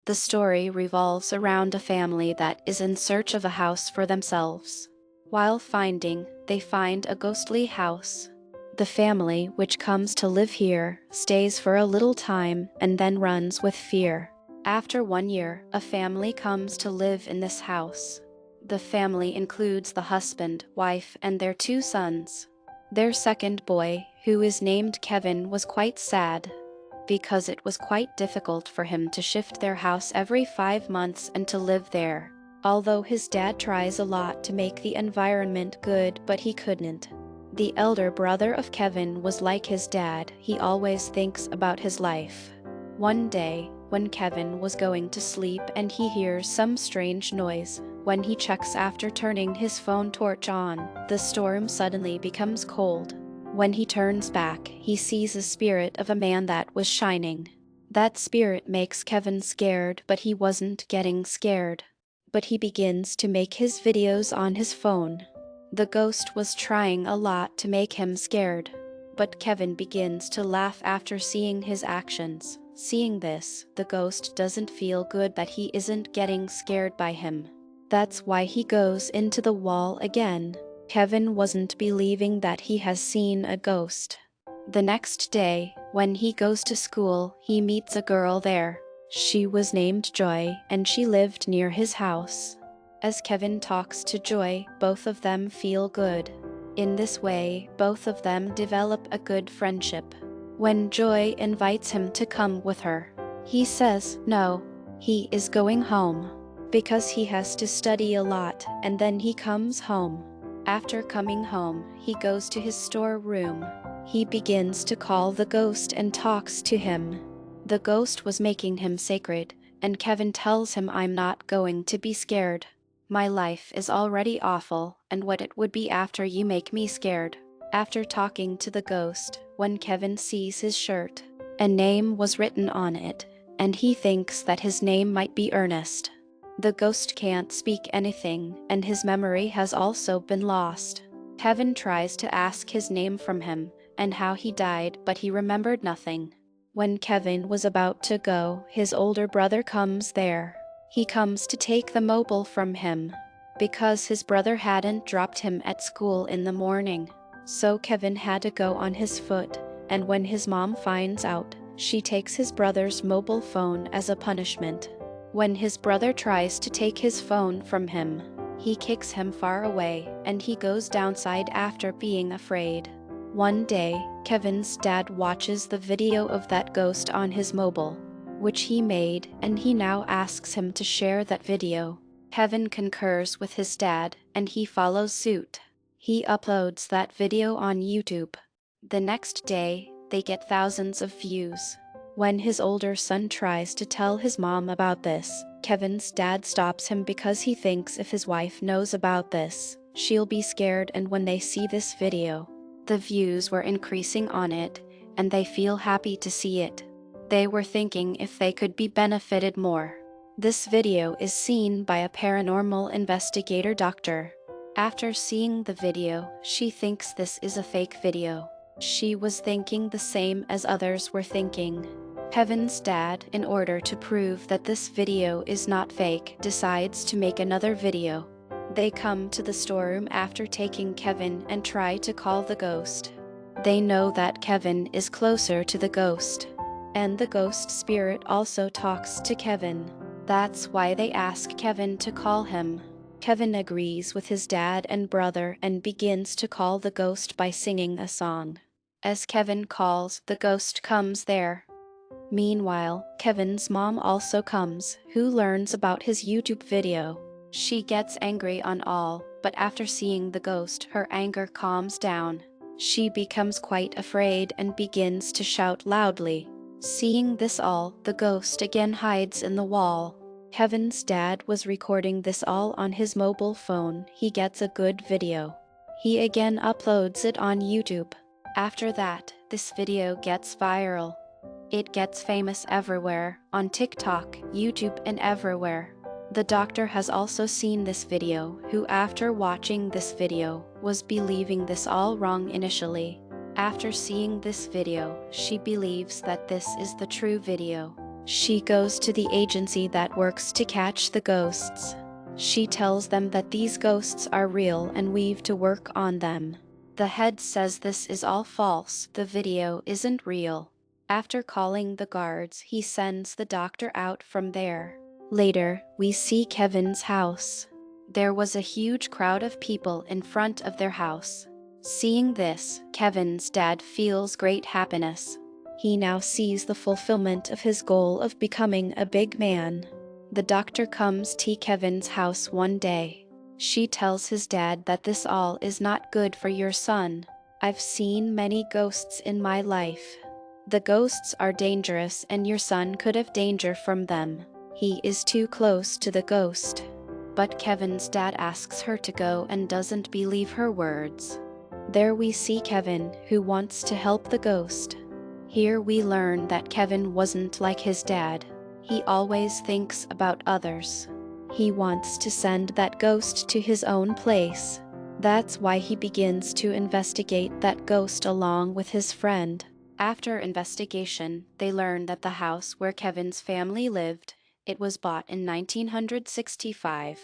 The story revolves around a family that is in search of a house for themselves. While finding, they find a ghostly house. The family, which comes to live here, stays for a little time and then runs with fear. After 1 year, a family comes to live in this house. The family includes the husband, wife, and their 2 sons. Their second boy, who is named Kevin, was quite sad because it was quite difficult for him to shift their house every 5 months and to live there. Although his dad tries a lot to make the environment good, but he couldn't. The elder brother of Kevin was like his dad, he always thinks about his life. One day, when Kevin was going to sleep and he hears some strange noise, when he checks after turning his phone torch on, the storm suddenly becomes cold. When he turns back, he sees a spirit of a man that was shining. That spirit makes Kevin scared, but he wasn't getting scared. But he begins to make his videos on his phone. The ghost was trying a lot to make him scared. But Kevin begins to laugh after seeing his actions. Seeing this, the ghost doesn't feel good that he isn't getting scared by him. That's why he goes into the wall again. Kevin wasn't believing that he has seen a ghost. The next day, when he goes to school, he meets a girl there. She was named Joy, and she lived near his house. As Kevin talks to Joy, both of them feel good. In this way, both of them develop a good friendship. When Joy invites him to come with her, he says no. He is going home because he has to study a lot, and then he comes home. After coming home, he goes to his storeroom. He begins to call the ghost and talks to him. The ghost was making him sacred, and Kevin tells him, "I'm not going to be scared. My life is already awful, and what it would be after you make me scared." After talking to the ghost, when Kevin sees his shirt, a name was written on it, and he thinks that his name might be Ernest. The ghost can't speak anything, and his memory has also been lost. Kevin tries to ask his name from him, and how he died, but he remembered nothing. When Kevin was about to go, his older brother comes there. He comes to take the mobile from him, because his brother hadn't dropped him at school in the morning. So Kevin had to go on his foot, and when his mom finds out, she takes his brother's mobile phone as a punishment. When his brother tries to take his phone from him, he kicks him far away, and he goes downside after being afraid. One day, Kevin's dad watches the video of that ghost on his mobile, which he made, and he now asks him to share that video. Kevin concurs with his dad, and he follows suit. He uploads that video on YouTube. The next day, they get thousands of views. When his older son tries to tell his mom about this, Kevin's dad stops him because he thinks if his wife knows about this, she'll be scared, and when they see this video, the views were increasing on it, and they feel happy to see it. They were thinking if they could be benefited more. This video is seen by a paranormal investigator doctor. After seeing the video, she thinks this is a fake video. She was thinking the same as others were thinking. Kevin's dad, in order to prove that this video is not fake, decides to make another video. They come to the storeroom after taking Kevin and try to call the ghost. They know that Kevin is closer to the ghost, and the ghost spirit also talks to Kevin. That's why they ask Kevin to call him. Kevin agrees with his dad and brother and begins to call the ghost by singing a song. As Kevin calls, the ghost comes there. Meanwhile, Kevin's mom also comes, who learns about his YouTube video. She gets angry on all, but after seeing the ghost, her anger calms down. She becomes quite afraid and begins to shout loudly. Seeing this all, the ghost again hides in the wall. Kevin's dad was recording this all on his mobile phone. He gets a good video. He again uploads it on YouTube. After that, this video gets viral. It gets famous everywhere, on TikTok, YouTube, and everywhere. The doctor has also seen this video, who after watching this video, was believing this all wrong initially. After seeing this video, she believes that this is the true video. She goes to the agency that works to catch the ghosts. She tells them that these ghosts are real and we've to work on them. The head says this is all false, the video isn't real. After calling the guards, he sends the doctor out from there. Later, we see Kevin's house. There was a huge crowd of people in front of their house. Seeing this, Kevin's dad feels great happiness. He now sees the fulfillment of his goal of becoming a big man. The doctor comes to Kevin's house one day. She tells his dad that this all is not good for your son. I've seen many ghosts in my life. The ghosts are dangerous and your son could have danger from them. He is too close to the ghost. But Kevin's dad asks her to go and doesn't believe her words. There we see Kevin, who wants to help the ghost. Here we learn that Kevin wasn't like his dad. He always thinks about others. He wants to send that ghost to his own place. That's why he begins to investigate that ghost along with his friend. After investigation, they learn that the house where Kevin's family lived, it was bought in 1965.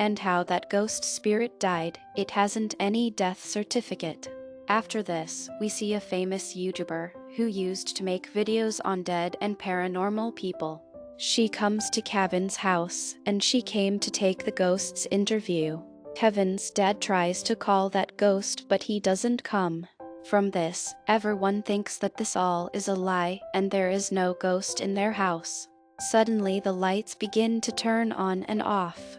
And how that ghost spirit died, it hasn't any death certificate. After this, we see a famous YouTuber who used to make videos on dead and paranormal people. She comes to Kevin's house, and she came to take the ghost's interview. Kevin's dad tries to call that ghost, but he doesn't come. From this, everyone thinks that this all is a lie and there is no ghost in their house. Suddenly the lights begin to turn on and off.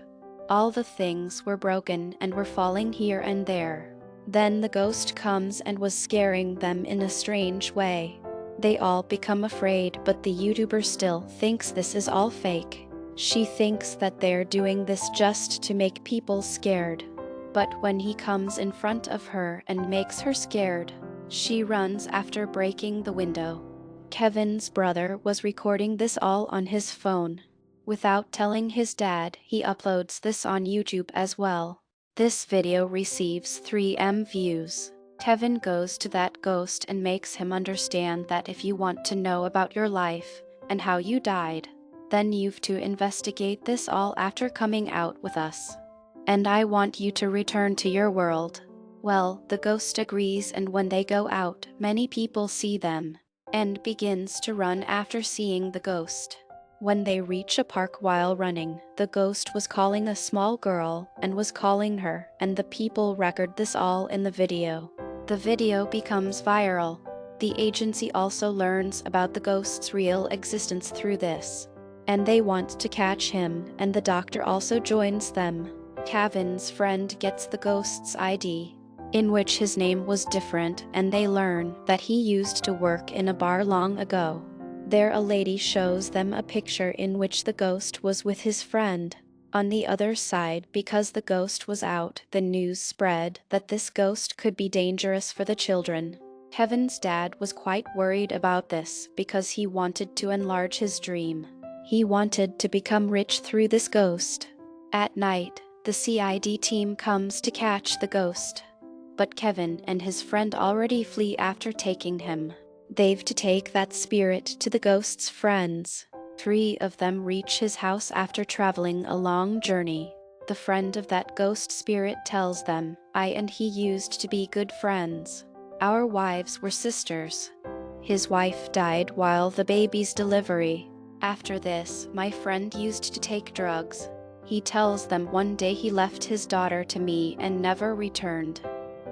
All the things were broken and were falling here and there. Then the ghost comes and was scaring them in a strange way. They all become afraid, but the YouTuber still thinks this is all fake. She thinks that they're doing this just to make people scared. But when he comes in front of her and makes her scared, she runs after breaking the window. Kevin's brother was recording this all on his phone. Without telling his dad, he uploads this on YouTube as well. This video receives 3M views. Kevin goes to that ghost and makes him understand that if you want to know about your life and how you died, then you've to investigate this all after coming out with us. And I want you to return to your world. Well, the ghost agrees, and when they go out, many people see them and begins to run after seeing the ghost. When they reach a park while running, the ghost was calling a small girl and was calling her, and the people record this all in the video. The video becomes viral. The agency also learns about the ghost's real existence through this, and they want to catch him, and the doctor also joins them. Kevin's friend gets the ghost's ID, in which his name was different, and they learn that he used to work in a bar long ago. There a lady shows them a picture in which the ghost was with his friend. On the other side, because the ghost was out, the news spread that this ghost could be dangerous for the children. Kevin's dad was quite worried about this because he wanted to enlarge his dream. He wanted to become rich through this ghost. At night, the CID team comes to catch the ghost. But Kevin and his friend already flee after taking him. They've to take that spirit to the ghost's friends. 3 of them reach his house after traveling a long journey. The friend of that ghost spirit tells them, I and he used to be good friends. Our wives were sisters. His wife died while the baby's delivery. After this, my friend used to take drugs. He tells them one day he left his daughter to me and never returned.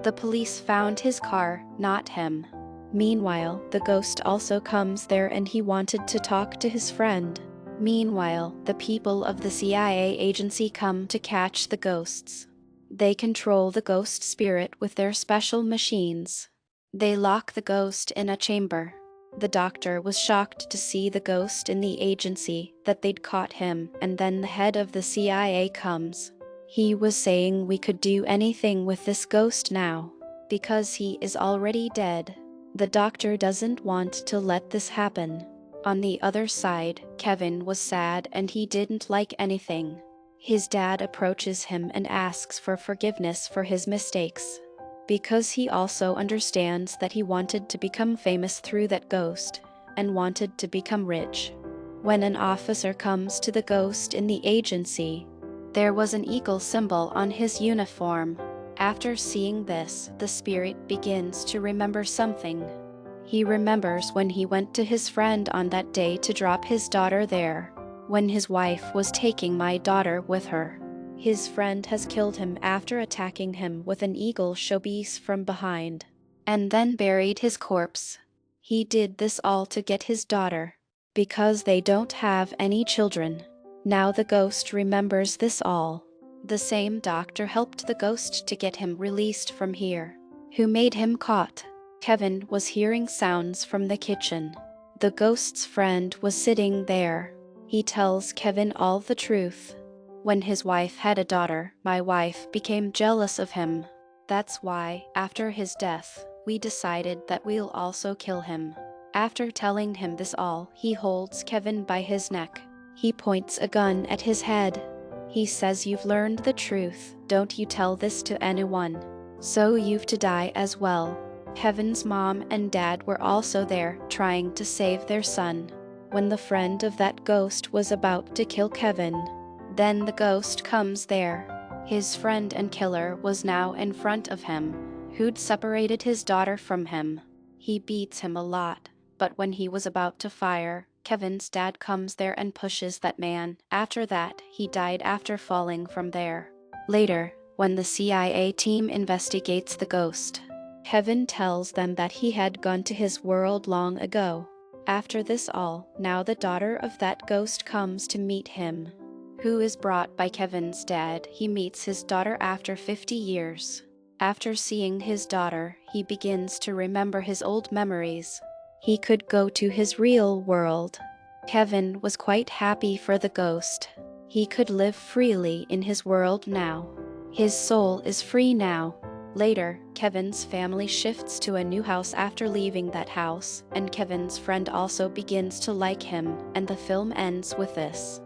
The police found his car, not him. Meanwhile, the ghost also comes there and he wanted to talk to his friend. Meanwhile, the people of the CIA agency come to catch the ghosts. They control the ghost spirit with their special machines. They lock the ghost in a chamber. The doctor was shocked to see the ghost in the agency, that they'd caught him, and then the head of the CIA comes. He was saying we could do anything with this ghost now, because he is already dead. The doctor doesn't want to let this happen. On the other side, Kevin was sad and he didn't like anything. His dad approaches him and asks for forgiveness for his mistakes, because he also understands that he wanted to become famous through that ghost and wanted to become rich. When an officer comes to the ghost in the agency, there was an eagle symbol on his uniform. After seeing this, the spirit begins to remember something. He remembers when he went to his friend on that day to drop his daughter there, when his wife was taking my daughter with her. His friend has killed him after attacking him with an eagle showpiece from behind, and then buried his corpse. He did this all to get his daughter, because they don't have any children. Now the ghost remembers this all. The same doctor helped the ghost to get him released from here. Who made him caught? Kevin was hearing sounds from the kitchen. The ghost's friend was sitting there. He tells Kevin all the truth. When his wife had a daughter, my wife became jealous of him. That's why, after his death, we decided that we'll also kill him. After telling him this all, he holds Kevin by his neck. He points a gun at his head. He says, "You've learned the truth, don't you tell this to anyone. So you've to die as well." Kevin's mom and dad were also there, trying to save their son. When the friend of that ghost was about to kill Kevin, then the ghost comes there. His friend and killer was now in front of him, who'd separated his daughter from him. He beats him a lot, but when he was about to fire, Kevin's dad comes there and pushes that man. After that, he died after falling from there. Later, when the CIA team investigates the ghost, Kevin tells them that he had gone to his world long ago. After this all, now the daughter of that ghost comes to meet him, who is brought by Kevin's dad. He meets his daughter after 50 years. After seeing his daughter, he begins to remember his old memories. He could go to his real world. Kevin was quite happy for the ghost. He could live freely in his world now. His soul is free now. Later, Kevin's family shifts to a new house after leaving that house, and Kevin's friend also begins to like him, and the film ends with this.